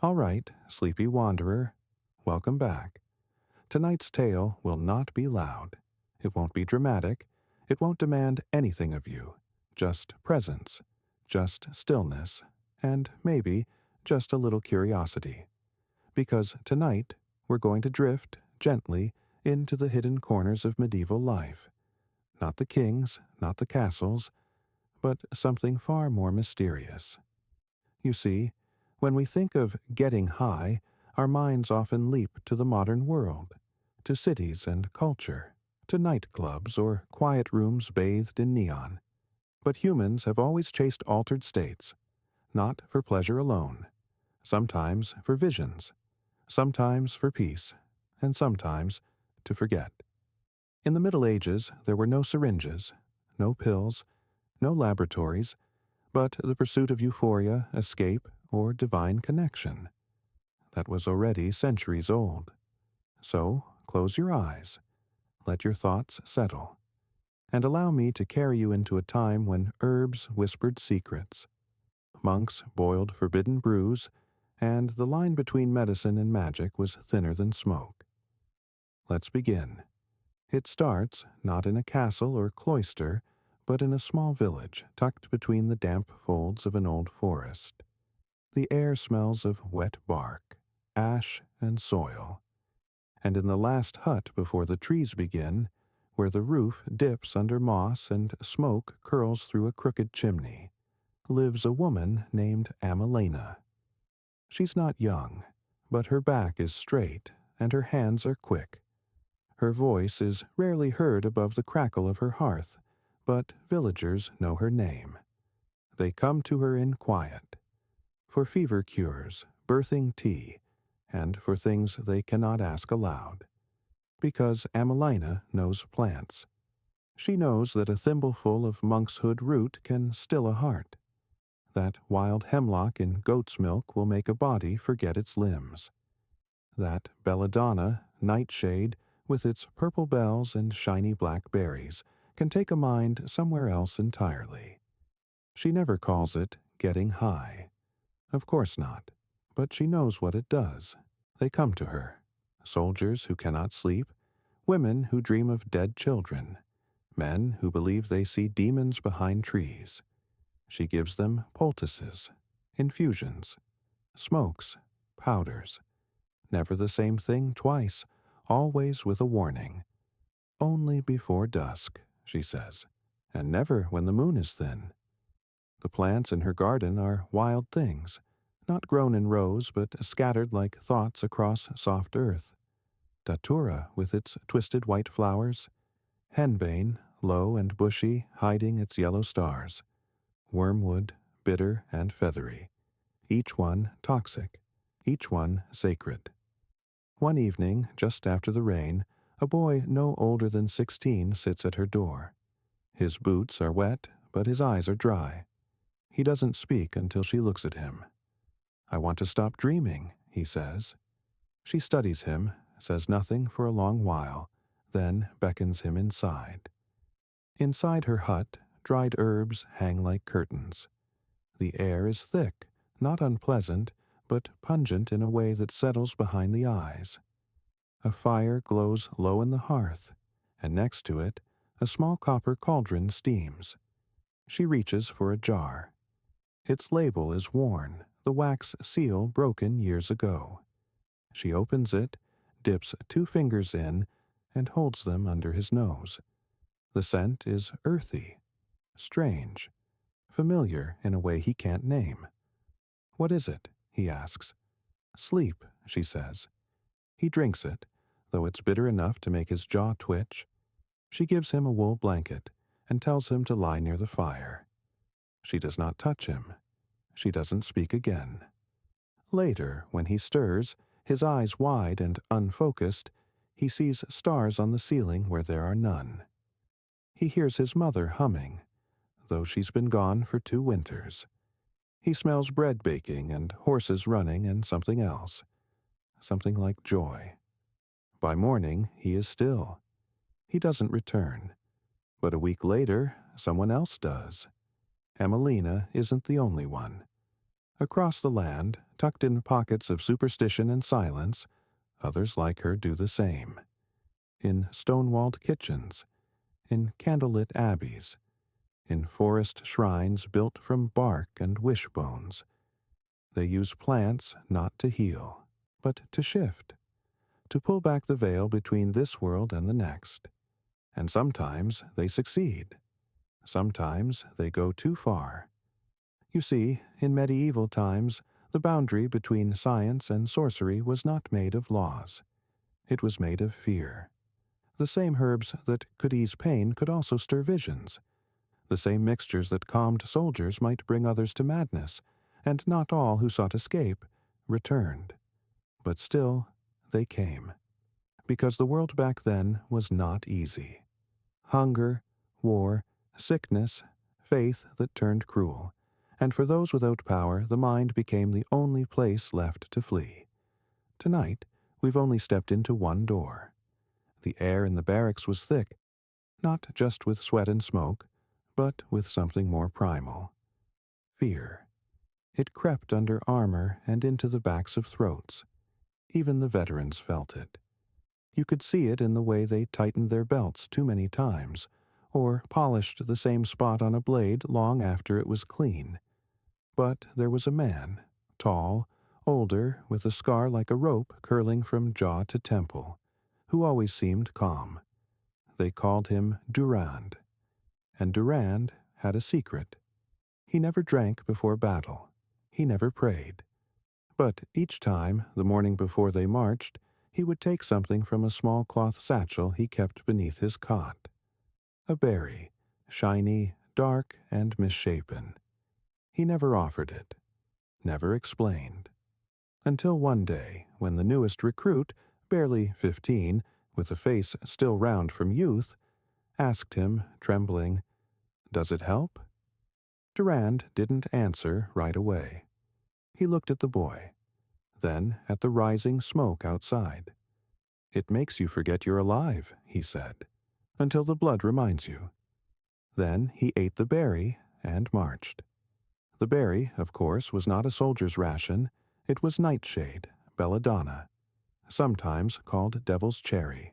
All right, sleepy wanderer, welcome back. Tonight's tale will not be loud. It won't be dramatic. It won't demand anything of you. Just presence, just stillness, and maybe just a little curiosity. Because tonight we're going to drift gently into the hidden corners of medieval life. Not the kings, not the castles, but something far more mysterious. You see, when we think of getting high, our minds often leap to the modern world, to cities and culture, to nightclubs or quiet rooms bathed in neon. But humans have always chased altered states, not for pleasure alone, sometimes for visions, sometimes for peace, and sometimes to forget. In the Middle Ages, there were no syringes, no pills, no laboratories, but the pursuit of euphoria, escape, or divine connection. That was already centuries old. So, close your eyes, let your thoughts settle, and allow me to carry you into a time when herbs whispered secrets, monks boiled forbidden brews, and the line between medicine and magic was thinner than smoke. Let's begin. It starts not in a castle or cloister, but in a small village tucked between the damp folds of an old forest. The air smells of wet bark, ash, and soil. And in the last hut before the trees begin, where the roof dips under moss and smoke curls through a crooked chimney, lives a woman named Amalena. She's not young, but her back is straight and her hands are quick. Her voice is rarely heard above the crackle of her hearth, but villagers know her name. They come to her in quiet, for fever cures, birthing tea, and for things they cannot ask aloud. Because Amalena knows plants. She knows that a thimbleful of monkshood root can still a heart, that wild hemlock in goat's milk will make a body forget its limbs, that belladonna, nightshade, with its purple bells and shiny black berries, can take a mind somewhere else entirely. She never calls it getting high. Of course not. But she knows what it does. They come to her. Soldiers who cannot sleep, women who dream of dead children, men who believe they see demons behind trees. She gives them poultices, infusions, smokes, powders. Never the same thing twice, always with a warning. Only before dusk, she says, and never when the moon is thin. The plants in her garden are wild things, not grown in rows but scattered like thoughts across soft earth. Datura with its twisted white flowers, henbane, low and bushy, hiding its yellow stars, wormwood, bitter and feathery, each one toxic, each one sacred. One evening, just after the rain, a boy no older than 16 sits at her door. His boots are wet, but his eyes are dry. He doesn't speak until she looks at him. "I want to stop dreaming," he says. She studies him, says nothing for a long while, then beckons him inside. Inside her hut, dried herbs hang like curtains. The air is thick, not unpleasant, but pungent in a way that settles behind the eyes. A fire glows low in the hearth, and next to it, a small copper cauldron steams. She reaches for a jar. Its label is worn, the wax seal broken years ago. She opens it, dips 2 fingers in, and holds them under his nose. The scent is earthy, strange, familiar in a way he can't name. "What is it?" he asks. "Sleep," she says. He drinks it, though it's bitter enough to make his jaw twitch. She gives him a wool blanket and tells him to lie near the fire. She does not touch him. She doesn't speak again. Later, when he stirs, his eyes wide and unfocused, he sees stars on the ceiling where there are none. He hears his mother humming, though she's been gone for 2 winters. He smells bread baking and horses running and something else, something like joy. By morning, he is still. He doesn't return. But a week later, someone else does. Emelina isn't the only one. Across the land, tucked in pockets of superstition and silence, others like her do the same. In stone-walled kitchens, in candlelit abbeys, in forest shrines built from bark and wishbones. They use plants not to heal, but to shift, to pull back the veil between this world and the next. And sometimes they succeed. Sometimes they go too far. You see, in medieval times, the boundary between science and sorcery was not made of laws. It was made of fear. The same herbs that could ease pain could also stir visions. The same mixtures that calmed soldiers might bring others to madness, and not all who sought escape returned. But still, they came. Because the world back then was not easy. Hunger, war, sickness, faith that turned cruel. And for those without power, the mind became the only place left to flee. Tonight, we've only stepped into one door. The air in the barracks was thick, not just with sweat and smoke, but with something more primal. Fear. It crept under armor and into the backs of throats. Even the veterans felt it. You could see it in the way they tightened their belts too many times, or polished the same spot on a blade long after it was clean. But there was a man, tall, older, with a scar like a rope curling from jaw to temple, who always seemed calm. They called him Durand. And Durand had a secret. He never drank before battle. He never prayed. But each time, the morning before they marched, he would take something from a small cloth satchel he kept beneath his cot. A berry, shiny, dark, and misshapen. He never offered it, never explained. Until one day, when the newest recruit, barely 15, with a face still round from youth, asked him, trembling, "Does it help?" Durand didn't answer right away. He looked at the boy, then at the rising smoke outside. "It makes you forget you're alive," he said, "until the blood reminds you." Then he ate the berry and marched. The berry, of course, was not a soldier's ration. It was nightshade, belladonna, sometimes called devil's cherry,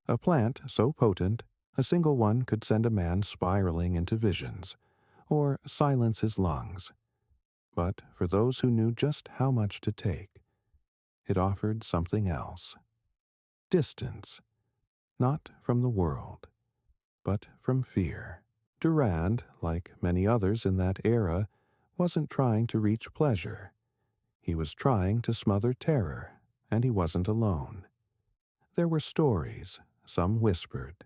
a plant so potent a single one could send a man spiraling into visions, or silence his lungs. But for those who knew just how much to take, it offered something else. Distance, not from the world, but from fear. Durand, like many others in that era, wasn't trying to reach pleasure. He was trying to smother terror, and he wasn't alone. There were stories, some whispered,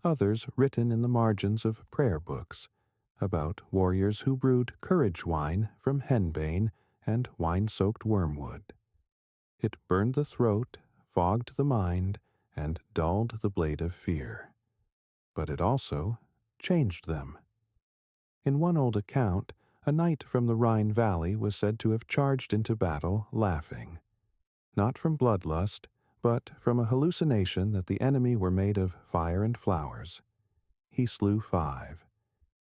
others written in the margins of prayer books, about warriors who brewed courage wine from henbane and wine-soaked wormwood. It burned the throat, fogged the mind, and dulled the blade of fear. But it also changed them. In one old account, a knight from the Rhine Valley was said to have charged into battle laughing, not from bloodlust, but from a hallucination that the enemy were made of fire and flowers. He slew 5,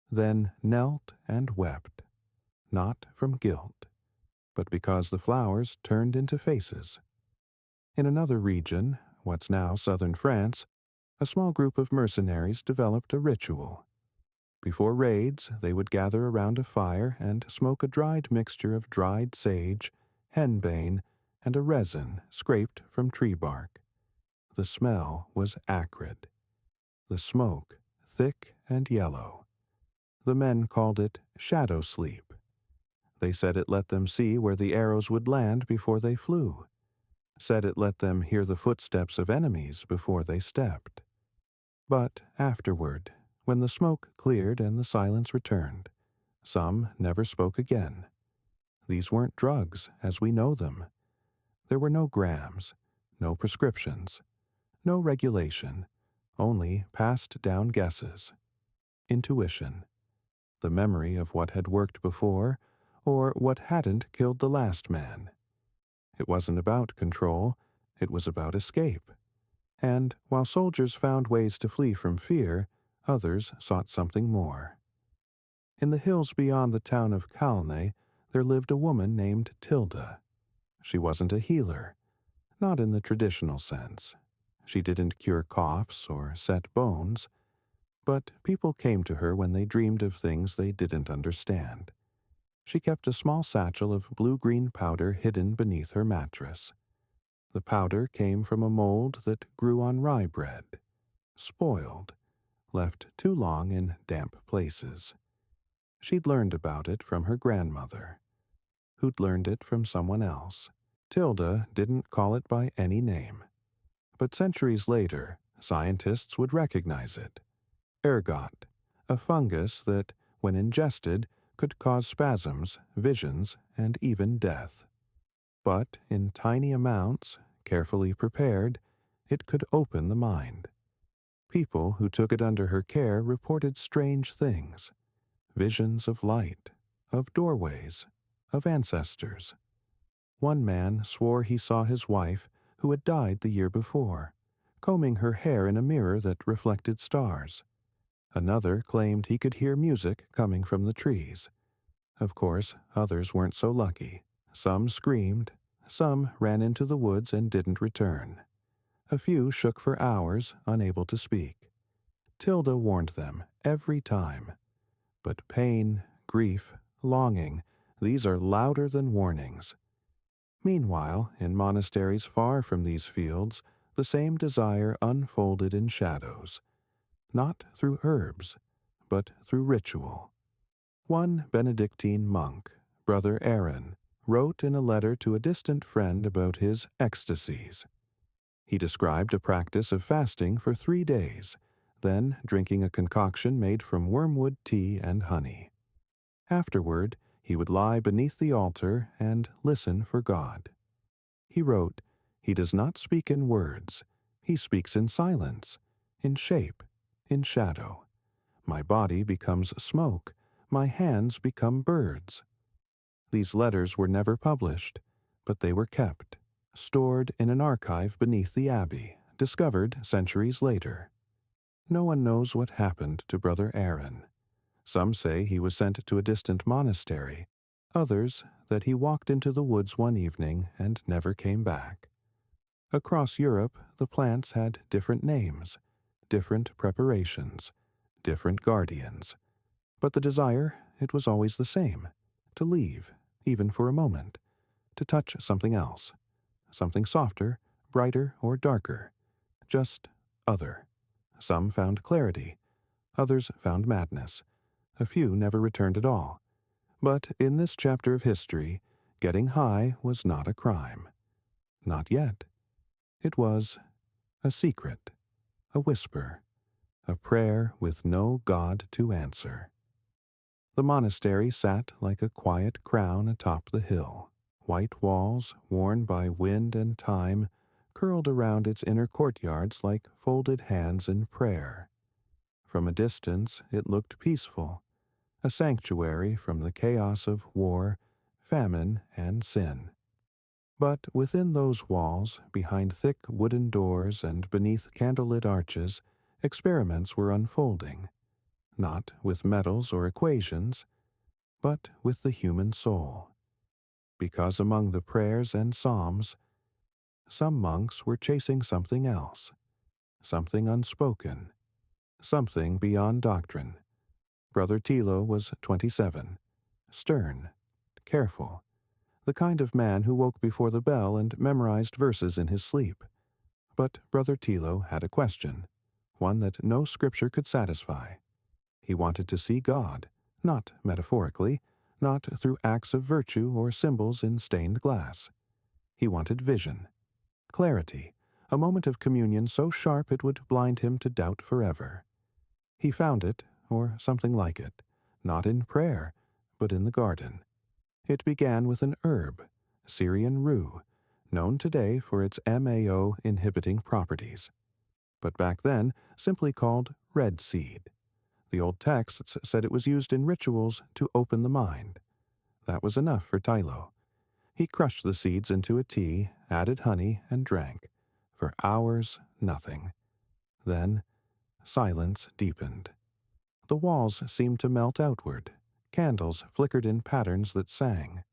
then knelt and wept, not from guilt, but because the flowers turned into faces. In another region, what's now southern France, a small group of mercenaries developed a ritual. Before raids, they would gather around a fire and smoke a dried mixture of dried sage, henbane, and a resin scraped from tree bark. The smell was acrid. The smoke thick and yellow. The men called it shadow sleep. They said it let them see where the arrows would land before they flew. Said it let them hear the footsteps of enemies before they stepped. But afterward, when the smoke cleared and the silence returned, some never spoke again. These weren't drugs as we know them. There were no grams, no prescriptions, no regulation, only passed down guesses. Intuition. The memory of what had worked before, or what hadn't killed the last man. It wasn't about control, it was about escape. And while soldiers found ways to flee from fear, others sought something more. In the hills beyond the town of Kalne, there lived a woman named Tilda. She wasn't a healer, not in the traditional sense. She didn't cure coughs or set bones, but people came to her when they dreamed of things they didn't understand. She kept a small satchel of blue-green powder hidden beneath her mattress. The powder came from a mold that grew on rye bread, spoiled, left too long in damp places. She'd learned about it from her grandmother, who'd learned it from someone else. Tilda didn't call it by any name, but centuries later, scientists would recognize it. Ergot, a fungus that, when ingested, could cause spasms, visions, and even death. But in tiny amounts, carefully prepared, it could open the mind. People who took it under her care reported strange things, visions of light, of doorways, of ancestors. One man swore he saw his wife, who had died the year before, combing her hair in a mirror that reflected stars. Another claimed he could hear music coming from the trees. Of course, others weren't so lucky. Some screamed, some ran into the woods and didn't return. A few shook for hours, unable to speak. Tilda warned them every time. But pain, grief, longing, these are louder than warnings. Meanwhile, in monasteries far from these fields, the same desire unfolded in shadows, not through herbs, but through ritual. One Benedictine monk, Brother Aaron, wrote in a letter to a distant friend about his ecstasies. He described a practice of fasting for 3 days, then drinking a concoction made from wormwood tea and honey. Afterward, he would lie beneath the altar and listen for God. He wrote, "He does not speak in words. He speaks in silence, in shape, in shadow. My body becomes smoke. My hands become birds." These letters were never published, but they were kept, stored in an archive beneath the abbey, discovered centuries later. No one knows what happened to Brother Aaron. Some say he was sent to a distant monastery, others that he walked into the woods one evening and never came back. Across Europe, the plants had different names, different preparations, different guardians. But the desire, it was always the same, to leave, even for a moment, to touch something else, something softer, brighter, or darker, just other. Some found clarity, others found madness. A few never returned at all. But in this chapter of history, getting high was not a crime. Not yet. It was a secret, a whisper, a prayer with no God to answer. The monastery sat like a quiet crown atop the hill. White walls, worn by wind and time, curled around its inner courtyards like folded hands in prayer. From a distance it looked peaceful, a sanctuary from the chaos of war, famine, and sin. But within those walls, behind thick wooden doors and beneath candlelit arches, experiments were unfolding, not with metals or equations, but with the human soul. Because among the prayers and psalms, some monks were chasing something else, something unspoken, something beyond doctrine. Brother Tilo was 27, stern, careful, the kind of man who woke before the bell and memorized verses in his sleep. But Brother Tilo had a question, one that no scripture could satisfy. He wanted to see God, not metaphorically, not through acts of virtue or symbols in stained glass. He wanted vision, clarity, a moment of communion so sharp it would blind him to doubt forever. He found it, or something like it, not in prayer, but in the garden. It began with an herb, Syrian rue, known today for its MAO inhibiting properties, but back then simply called red seed. The old texts said it was used in rituals to open the mind. That was enough for Tilo. He crushed the seeds into a tea, added honey, and drank. For hours, nothing. Then, silence deepened. The walls seemed to melt outward, candles flickered in patterns that sang.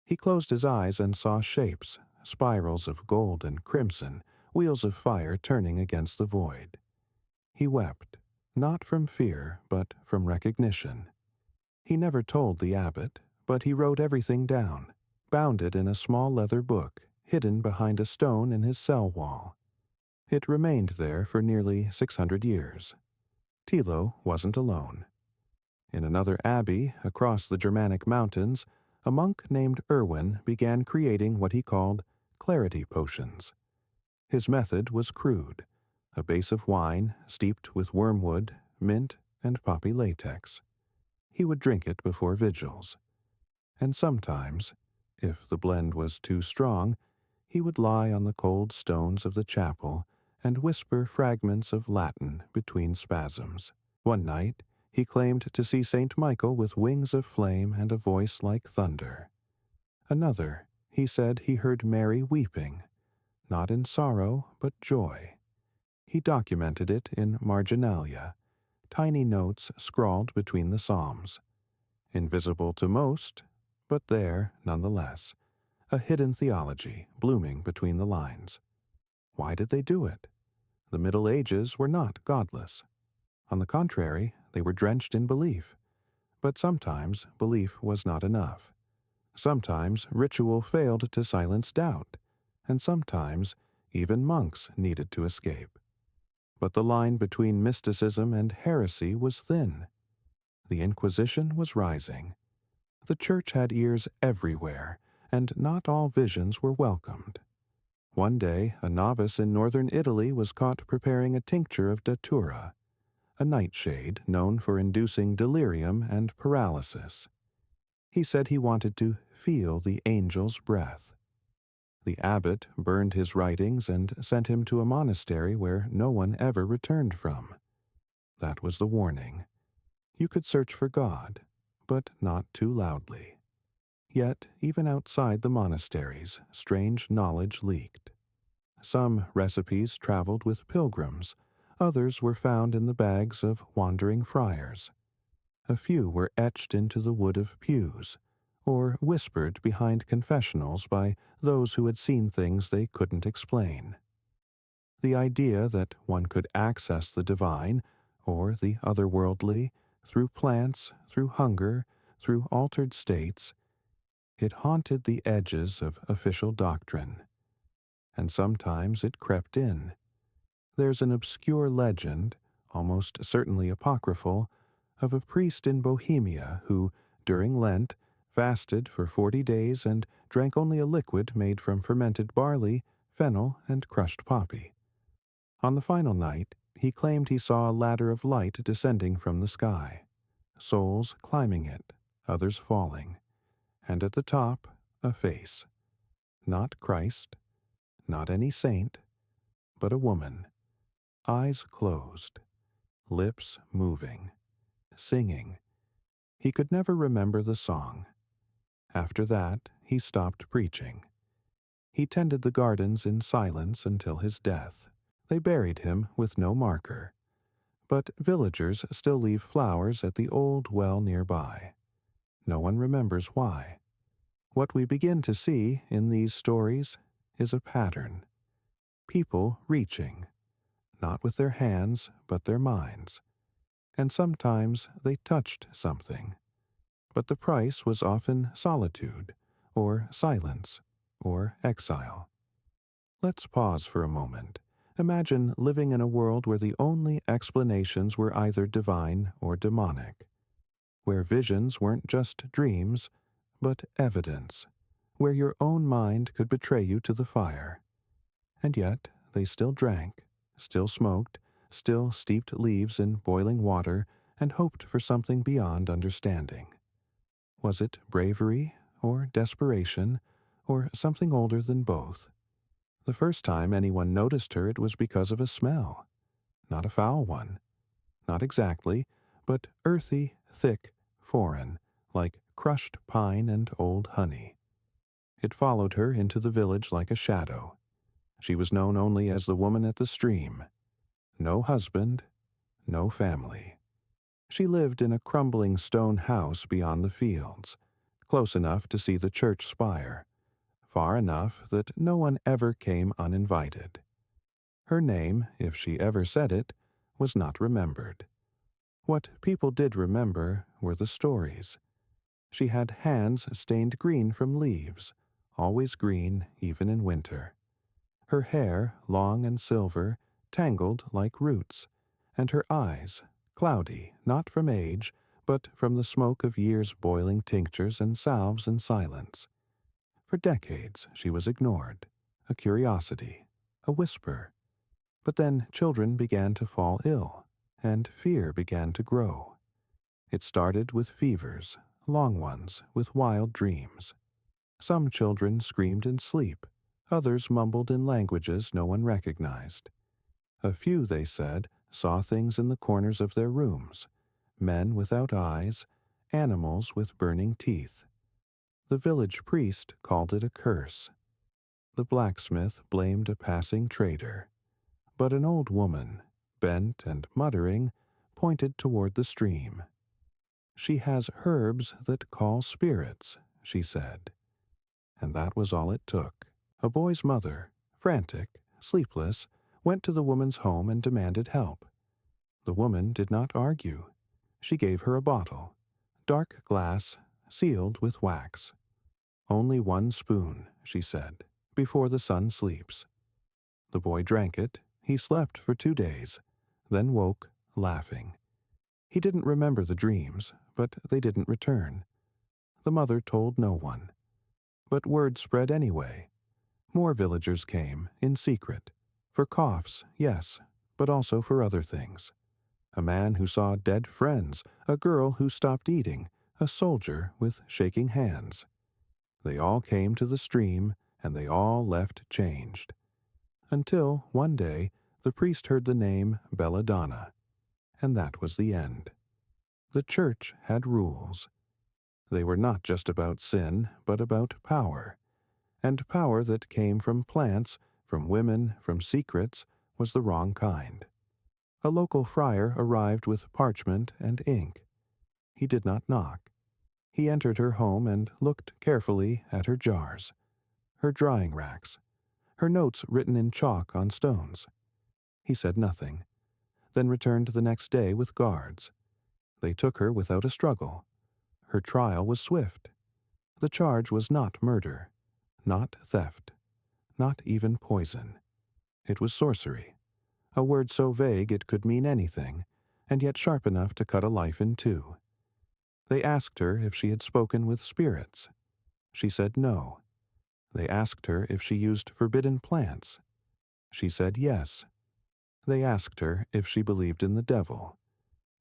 He closed his eyes and saw shapes, spirals of gold and crimson, wheels of fire turning against the void. He wept, not from fear, but from recognition. He never told the abbot, but he wrote everything down, bound it in a small leather book, hidden behind a stone in his cell wall. It remained there for nearly 600 years. Thilo wasn't alone. In another abbey across the Germanic mountains, a monk named Erwin began creating what he called clarity potions. His method was crude, a base of wine steeped with wormwood, mint, and poppy latex. He would drink it before vigils. And sometimes, if the blend was too strong, he would lie on the cold stones of the chapel and whisper fragments of Latin between spasms. One night, he claimed to see St. Michael with wings of flame and a voice like thunder. Another, he said he heard Mary weeping, not in sorrow but joy. He documented it in marginalia, tiny notes scrawled between the psalms. Invisible to most, but there nonetheless, a hidden theology blooming between the lines. Why did they do it? The Middle Ages were not godless. On the contrary, they were drenched in belief. But sometimes belief was not enough. Sometimes ritual failed to silence doubt, and sometimes even monks needed to escape. But the line between mysticism and heresy was thin. The Inquisition was rising. The Church had ears everywhere, and not all visions were welcomed. One day, a novice in northern Italy was caught preparing a tincture of datura, a nightshade known for inducing delirium and paralysis. He said he wanted to feel the angel's breath. The abbot burned his writings and sent him to a monastery where no one ever returned from. That was the warning. You could search for God, but not too loudly. Yet, even outside the monasteries, strange knowledge leaked. Some recipes traveled with pilgrims, others were found in the bags of wandering friars. A few were etched into the wood of pews, or whispered behind confessionals by those who had seen things they couldn't explain. The idea that one could access the divine, or the otherworldly, through plants, through hunger, through altered states, it haunted the edges of official doctrine. And sometimes it crept in. There's an obscure legend, almost certainly apocryphal, of a priest in Bohemia who, during Lent, fasted for 40 days and drank only a liquid made from fermented barley, fennel, and crushed poppy. On the final night, he claimed he saw a ladder of light descending from the sky, souls climbing it, others falling, and at the top, a face. Not Christ, not any saint, but a woman, eyes closed, lips moving, singing. He could never remember the song. After that, he stopped preaching. He tended the gardens in silence until his death. They buried him with no marker. But villagers still leave flowers at the old well nearby. No one remembers why. What we begin to see in these stories is a pattern. People reaching, not with their hands, but their minds. And sometimes they touched something. But the price was often solitude, or silence, or exile. Let's pause for a moment. Imagine living in a world where the only explanations were either divine or demonic, where visions weren't just dreams, but evidence, where your own mind could betray you to the fire. And yet they still drank, still smoked, still steeped leaves in boiling water, and hoped for something beyond understanding. Was it bravery, or desperation, or something older than both? The first time anyone noticed her it was because of a smell. Not a foul one. Not exactly, but earthy, thick, foreign, like crushed pine and old honey. It followed her into the village like a shadow. She was known only as the woman at the stream. No husband, no family. She lived in a crumbling stone house beyond the fields, close enough to see the church spire, far enough that no one ever came uninvited. Her name, if she ever said it, was not remembered. What people did remember were the stories. She had hands stained green from leaves, always green even in winter. Her hair, long and silver, tangled like roots, and her eyes, cloudy, not from age, but from the smoke of years' boiling tinctures and salves in silence. For decades she was ignored, a curiosity, a whisper. But then children began to fall ill, and fear began to grow. It started with fevers, long ones, with wild dreams. Some children screamed in sleep, others mumbled in languages no one recognized. A few, they said, saw things in the corners of their rooms, men without eyes, animals with burning teeth. The village priest called it a curse. The blacksmith blamed a passing trader. But an old woman, bent and muttering, pointed toward the stream. "She has herbs that call spirits," she said. And that was all it took. A boy's mother, frantic, sleepless, went to the woman's home and demanded help. The woman did not argue. She gave her a bottle, dark glass, sealed with wax. "Only 1 spoon," she said, "before the sun sleeps." The boy drank it. He slept for 2 days, then woke, laughing. He didn't remember the dreams, but they didn't return. The mother told no one. But word spread anyway. More villagers came, in secret. For coughs, yes, but also for other things. A man who saw dead friends, a girl who stopped eating, a soldier with shaking hands. They all came to the stream, and they all left changed. Until, one day, the priest heard the name Belladonna, and that was the end. The church had rules. They were not just about sin, but about power. And power that came from plants, from women, from secrets, was the wrong kind. A local friar arrived with parchment and ink. He did not knock. He entered her home and looked carefully at her jars, her drying racks, her notes written in chalk on stones. He said nothing, then returned the next day with guards. They took her without a struggle. Her trial was swift. The charge was not murder, not theft, not even poison. It was sorcery, a word so vague it could mean anything, and yet sharp enough to cut a life in two. They asked her if she had spoken with spirits. She said no. They asked her if she used forbidden plants. She said yes. They asked her if she believed in the devil.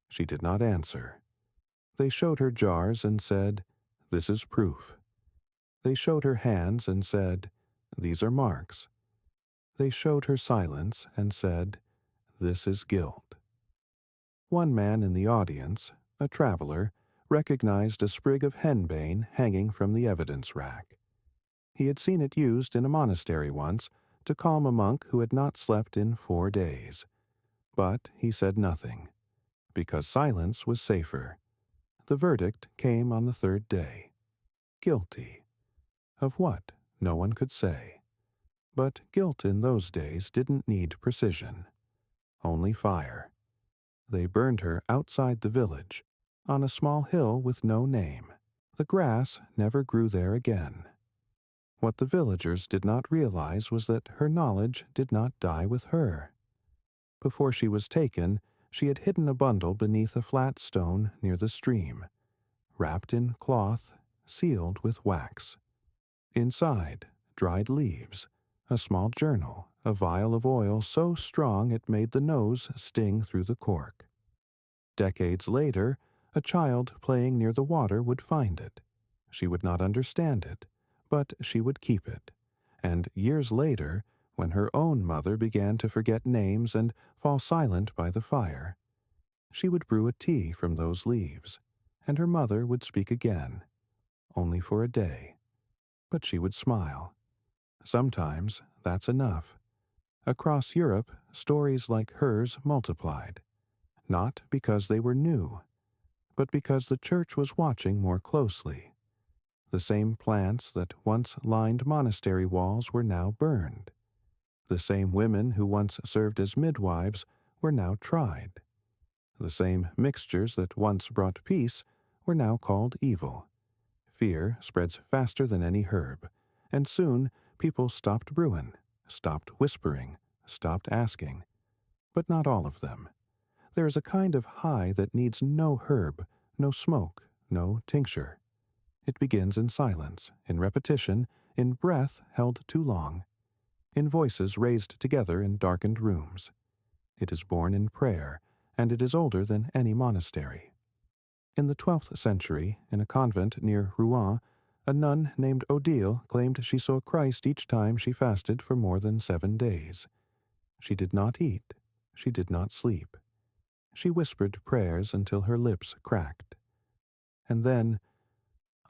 She did not answer. They showed her jars and said, "This is proof." They showed her hands and said, "These are marks." They showed her silence and said, "This is guilt." One man in the audience, a traveler, recognized a sprig of henbane hanging from the evidence rack. He had seen it used in a monastery once to calm a monk who had not slept in 4 days. But he said nothing, because silence was safer. The verdict came on the 3rd day. Guilty. Of what? No one could say. But guilt in those days didn't need precision. Only fire. They burned her outside the village, on a small hill with no name. The grass never grew there again. What the villagers did not realize was that her knowledge did not die with her. Before she was taken, she had hidden a bundle beneath a flat stone near the stream, wrapped in cloth, sealed with wax. Inside, dried leaves, a small journal, a vial of oil so strong it made the nose sting through the cork. Decades later, a child playing near the water would find it. She would not understand it, but she would keep it. And years later, when her own mother began to forget names and fall silent by the fire, she would brew a tea from those leaves, and her mother would speak again, only for a day. But she would smile. Sometimes that's enough. Across Europe, stories like hers multiplied, not because they were new, but because the church was watching more closely. The same plants that once lined monastery walls were now burned. The same women who once served as midwives were now tried. The same mixtures that once brought peace were now called evil. Fear spreads faster than any herb, and soon people stopped brewing, stopped whispering, stopped asking. But not all of them. There is a kind of high that needs no herb, no smoke, no tincture. It begins in silence, in repetition, in breath held too long, in voices raised together in darkened rooms. It is born in prayer, and it is older than any monastery. In the 12th century, in a convent near Rouen, a nun named Odile claimed she saw Christ each time she fasted for more than 7 days. She did not eat. She did not sleep. She whispered prayers until her lips cracked. And then,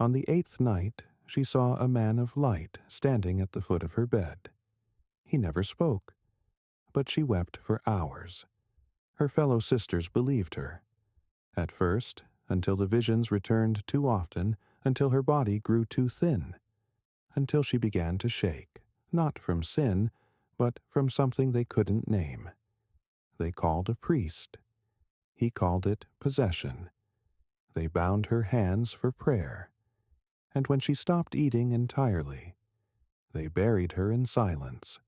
on the 8th night, she saw a man of light standing at the foot of her bed. He never spoke, but she wept for hours. Her fellow sisters believed her. At first, until the visions returned too often, until her body grew too thin, until she began to shake, not from sin, but from something they couldn't name. They called a priest. He called it possession. They bound her hands for prayer. And when she stopped eating entirely, they buried her in silence.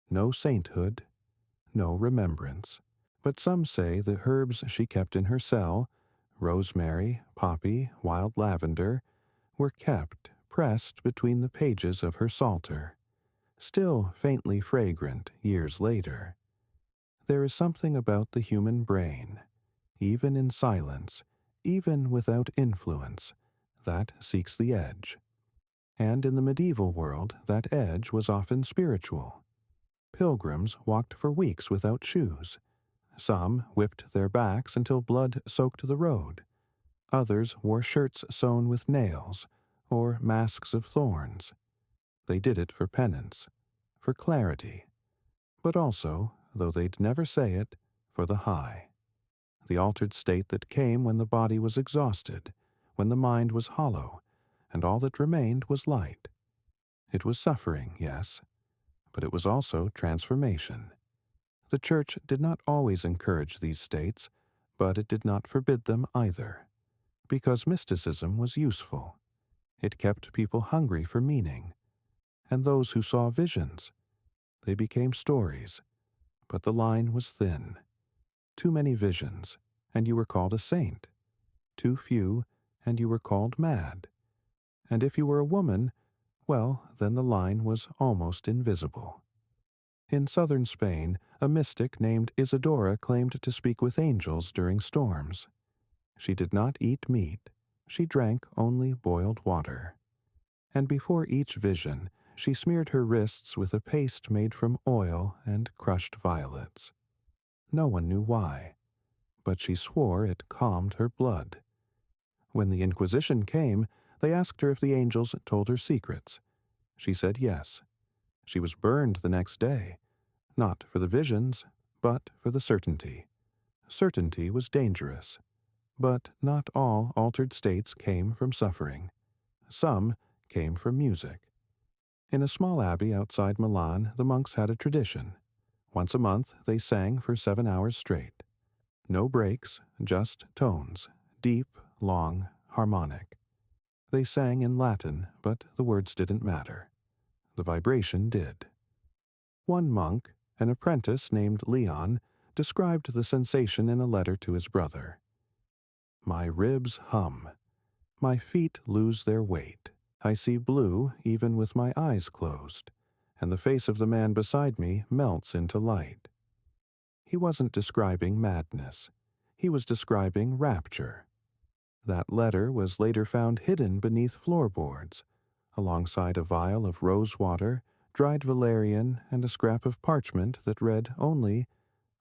No sainthood, no remembrance. But some say the herbs she kept in her cell, rosemary, poppy, wild lavender, were kept pressed between the pages of her psalter, still faintly fragrant years later. There is something about the human brain, even in silence, even without influence, that seeks the edge. And in the medieval world, that edge was often spiritual. Pilgrims walked for weeks without shoes. Some whipped their backs until blood soaked the road. Others wore shirts sewn with nails, or masks of thorns. They did it for penance, for clarity, but also, though they'd never say it, for the high. The altered state that came when the body was exhausted, when the mind was hollow, and all that remained was light. It was suffering, yes, but it was also transformation. The Church did not always encourage these states, but it did not forbid them either, because mysticism was useful. It kept people hungry for meaning, and those who saw visions, they became stories, but the line was thin. Too many visions, and you were called a saint. Too few, and you were called mad. And if you were a woman, well, then the line was almost invisible. In southern Spain, a mystic named Isidora claimed to speak with angels during storms. She did not eat meat. She drank only boiled water. And before each vision, she smeared her wrists with a paste made from oil and crushed violets. No one knew why, but she swore it calmed her blood. When the Inquisition came, they asked her if the angels told her secrets. She said yes. She was burned the next day, not for the visions, but for the certainty. Certainty was dangerous. But not all altered states came from suffering. Some came from music. In a small abbey outside Milan, the monks had a tradition. Once a month, they sang for 7 hours straight. No breaks, just tones, deep, long, harmonic. They sang in Latin, but the words didn't matter. The vibration did. One monk, an apprentice named Leon, described the sensation in a letter to his brother. My ribs hum. My feet lose their weight. I see blue even with my eyes closed, and the face of the man beside me melts into light. He wasn't describing madness. He was describing rapture. That letter was later found hidden beneath floorboards, alongside a vial of rose water, dried valerian, and a scrap of parchment that read only,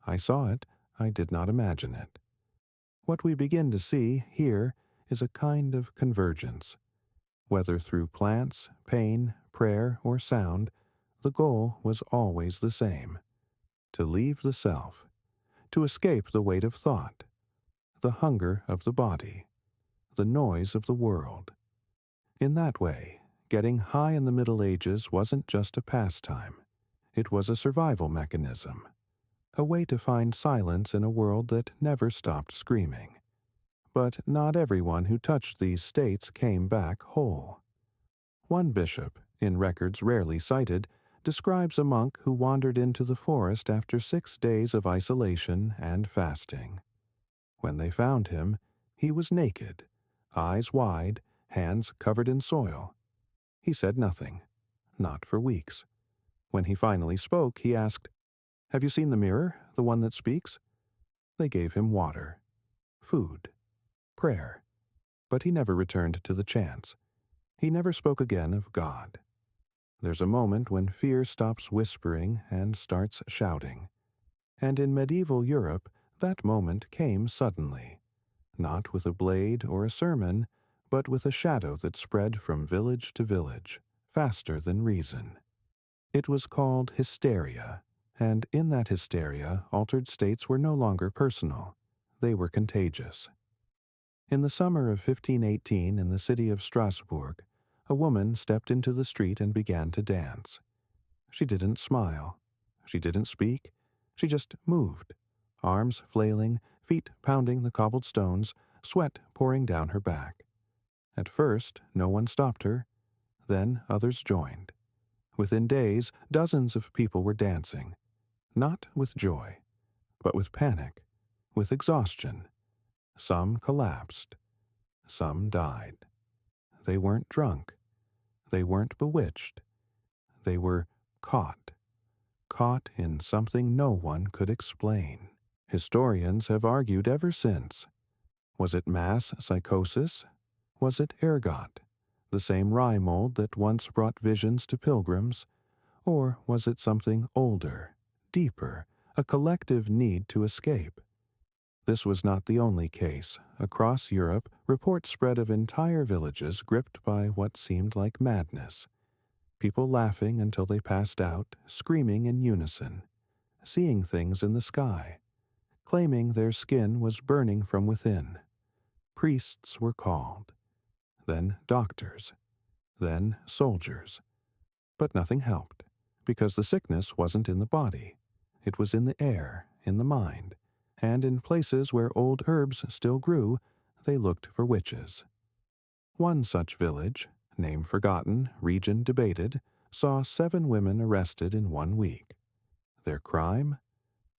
I saw it, I did not imagine it. What we begin to see here is a kind of convergence. Whether through plants, pain, prayer, or sound, the goal was always the same: to leave the self, to escape the weight of thought. the hunger of the body, the noise of the world. In that way, getting high in the Middle Ages wasn't just a pastime. It was a survival mechanism, a way to find silence in a world that never stopped screaming. But not everyone who touched these states came back whole. One bishop, in records rarely cited, describes a monk who wandered into the forest after 6 days of isolation and fasting. When they found him, he was naked, eyes wide, hands covered in soil. He said nothing, not for weeks. When he finally spoke, he asked, "Have you seen the mirror, the one that speaks?" They gave him water, food, prayer, but he never returned to the chants. He never spoke again of God. There's a moment when fear stops whispering and starts shouting. And in medieval Europe, that moment came suddenly, not with a blade or a sermon, but with a shadow that spread from village to village, faster than reason. It was called hysteria, and in that hysteria, altered states were no longer personal. They were contagious. In the summer of 1518 in the city of Strasbourg, a woman stepped into the street and began to dance. She didn't smile. She didn't speak. She just moved, arms flailing, feet pounding the cobbled stones, sweat pouring down her back. At first, no one stopped her. Then others joined. Within days, dozens of people were dancing, not with joy, but with panic, with exhaustion. Some collapsed. Some died. They weren't drunk. They weren't bewitched. They were caught in something no one could explain. Historians have argued ever since. Was it mass psychosis? Was it ergot, the same rye mold that once brought visions to pilgrims? Or was it something older, deeper, a collective need to escape? This was not the only case. Across Europe, reports spread of entire villages gripped by what seemed like madness. People laughing until they passed out, screaming in unison, seeing things in the sky, claiming their skin was burning from within. Priests were called, then doctors, then soldiers. But nothing helped, because the sickness wasn't in the body. It was in the air, in the mind, and in places where old herbs still grew, they looked for witches. One such village, name forgotten, region debated, saw 7 women arrested in 1 week. Their crime?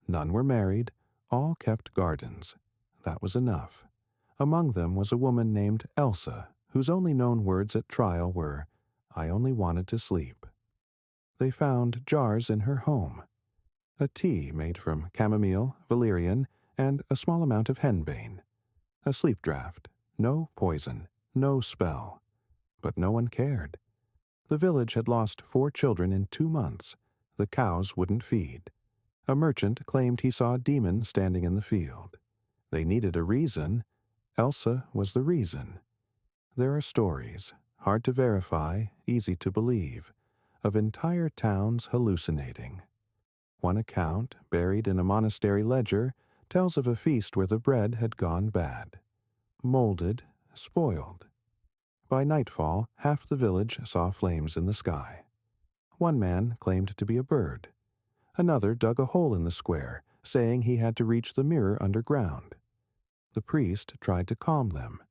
None were married, all kept gardens. That was enough. Among them was a woman named Elsa, whose only known words at trial were, "I only wanted to sleep." They found jars in her home. A tea made from chamomile, valerian, and a small amount of henbane. A sleep draught. No poison. No spell. But no one cared. The village had lost 4 children in 2 months. The cows wouldn't feed. A merchant claimed he saw a demon standing in the field. They needed a reason. Elsa was the reason. There are stories, hard to verify, easy to believe, of entire towns hallucinating. One account, buried in a monastery ledger, tells of a feast where the bread had gone bad. Molded, spoiled. By nightfall, half the village saw flames in the sky. One man claimed to be a bird. Another dug a hole in the square, saying he had to reach the mirror underground. The priest tried to calm them,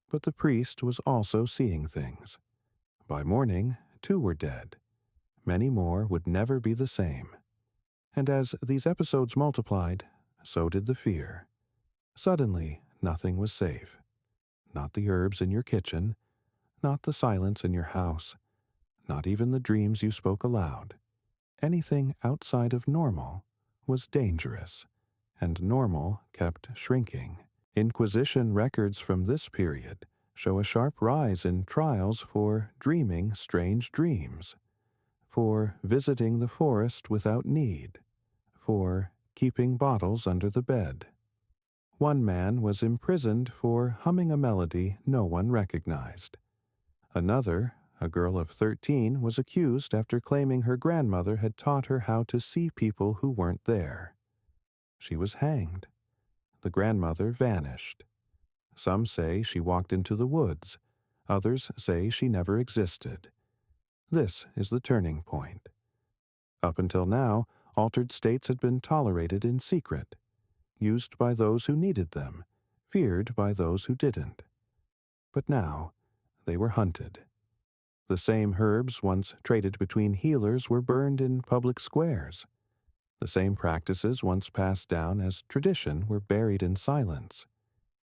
but the priest was also seeing things. By morning, 2 were dead. Many more would never be the same. And as these episodes multiplied, so did the fear. Suddenly, nothing was safe. Not the herbs in your kitchen, not the silence in your house, not even the dreams you spoke aloud. Anything outside of normal was dangerous, and normal kept shrinking. Inquisition records from this period show a sharp rise in trials for dreaming strange dreams, for visiting the forest without need, for keeping bottles under the bed. One man was imprisoned for humming a melody no one recognized. Another, a girl of 13, was accused after claiming her grandmother had taught her how to see people who weren't there. She was hanged. The grandmother vanished. Some say she walked into the woods. Others say she never existed. This is the turning point. Up until now, altered states had been tolerated in secret, used by those who needed them, feared by those who didn't. But now, they were hunted. The same herbs once traded between healers were burned in public squares. The same practices once passed down as tradition were buried in silence.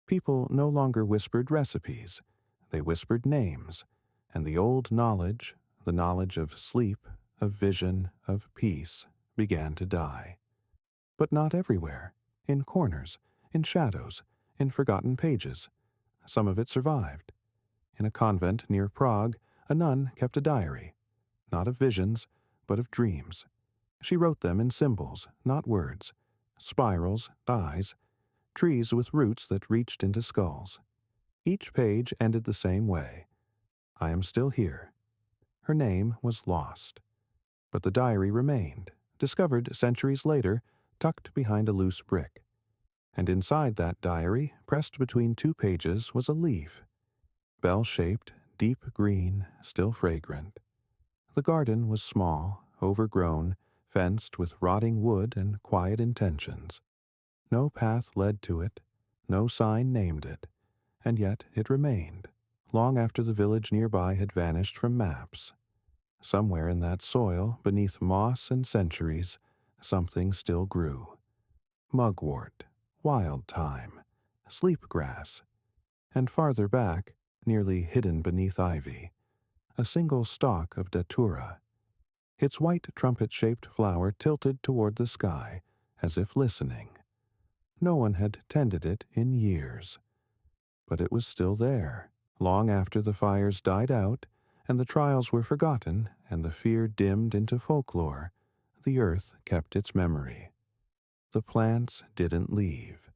People no longer whispered recipes, they whispered names, and the old knowledge, the knowledge of sleep, of vision, of peace, began to die. But not everywhere. In corners, in shadows, in forgotten pages. Some of it survived. In a convent near Prague, a nun kept a diary, not of visions, but of dreams. She wrote them in symbols, not words, spirals, eyes, trees with roots that reached into skulls. Each page ended the same way. I am still here. Her name was lost. But the diary remained, discovered centuries later, tucked behind a loose brick. And inside that diary, pressed between two pages, was a leaf. Bell-shaped, deep green, still fragrant. The garden was small, overgrown, fenced with rotting wood and quiet intentions. No path led to it, no sign named it, and yet it remained, long after the village nearby had vanished from maps. Somewhere in that soil, beneath moss and centuries, something still grew. Mugwort, wild thyme, sleepgrass, and farther back, nearly hidden beneath ivy, a single stalk of datura. Its white trumpet-shaped flower tilted toward the sky, as if listening. No one had tended it in years. But it was still there, long after the fires died out, and the trials were forgotten, and the fear dimmed into folklore. The earth kept its memory. The plants didn't leave,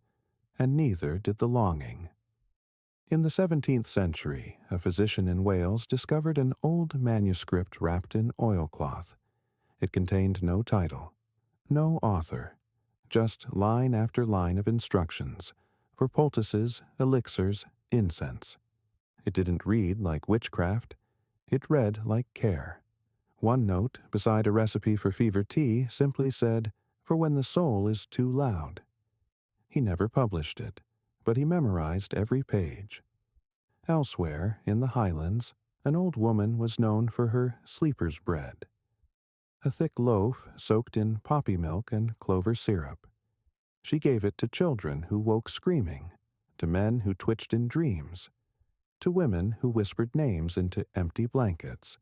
and neither did the longing. In the 17th century, a physician in Wales discovered an old manuscript wrapped in oilcloth. It contained no title, no author, just line after line of instructions for poultices, elixirs, incense. It didn't read like witchcraft. It read like care. One note beside a recipe for fever tea simply said, "For when the soul is too loud." He never published it, but he memorized every page. Elsewhere, in the Highlands, an old woman was known for her sleeper's bread, a thick loaf soaked in poppy milk and clover syrup. She gave it to children who woke screaming, to men who twitched in dreams, to women who whispered names into empty blankets.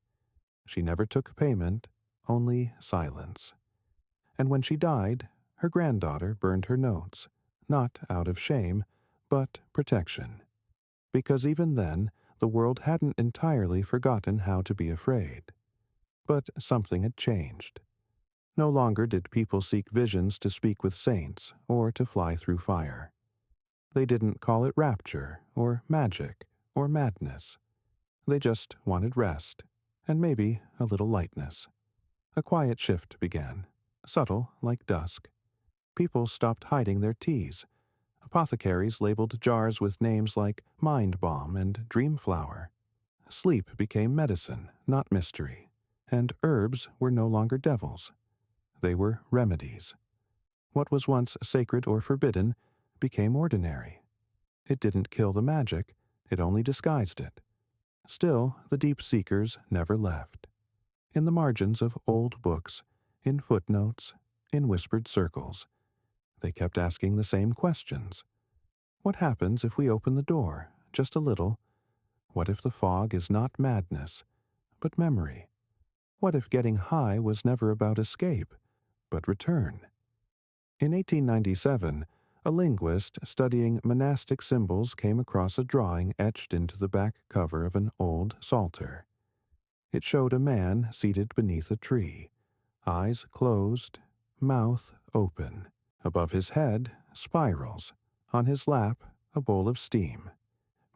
She never took payment, only silence. And when she died, her granddaughter burned her notes, not out of shame, but protection. Because even then, the world hadn't entirely forgotten how to be afraid. But something had changed. No longer did people seek visions to speak with saints or to fly through fire. They didn't call it rapture or magic or madness. They just wanted rest and maybe a little lightness. A quiet shift began, subtle like dusk. People stopped hiding their teas. Apothecaries labeled jars with names like Mind Balm and Dream Flower. Sleep became medicine, not mystery, and herbs were no longer devils. They were remedies. What was once sacred or forbidden became ordinary. It didn't kill the magic, it only disguised it. Still, the deep seekers never left. In the margins of old books, in footnotes, in whispered circles, they kept asking the same questions. What happens if we open the door, just a little? What if the fog is not madness, but memory? What if getting high was never about escape, but return? In 1897, a linguist studying monastic symbols came across a drawing etched into the back cover of an old psalter. It showed a man seated beneath a tree, eyes closed, mouth open. Above his head, spirals. On his lap, a bowl of steam.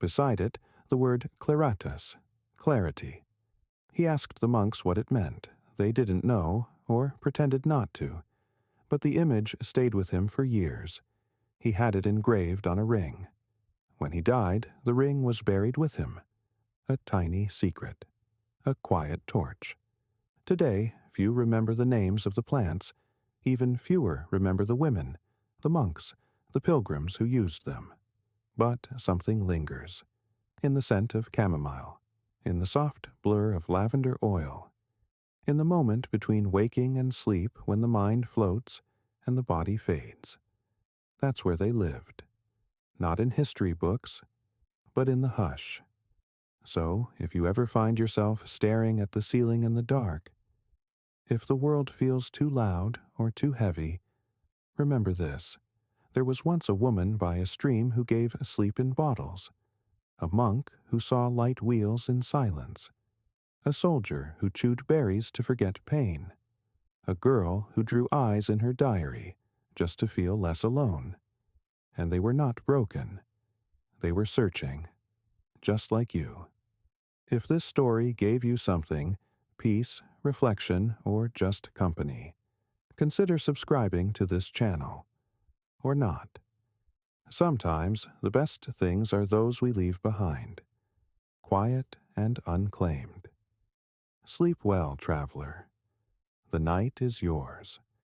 Beside it, the word claratus, clarity. He asked the monks what it meant. They didn't know, or pretended not to. But the image stayed with him for years. He had it engraved on a ring. When he died, the ring was buried with him. A tiny secret. A quiet torch. Today, few remember the names of the plants. Even fewer remember the women, the monks, the pilgrims who used them. But something lingers. In the scent of chamomile. In the soft blur of lavender oil. In the moment between waking and sleep when the mind floats and the body fades. That's where they lived. Not in history books, but in the hush. So, if you ever find yourself staring at the ceiling in the dark, if the world feels too loud or too heavy, remember this. There was once a woman by a stream who gave sleep in bottles, a monk who saw light wheels in silence, a soldier who chewed berries to forget pain, a girl who drew eyes in her diary just to feel less alone. And they were not broken. They were searching, just like you. If this story gave you something, peace, reflection, or just company, consider subscribing to this channel. Or not. Sometimes the best things are those we leave behind, quiet and unclaimed. Sleep well, traveler. The night is yours.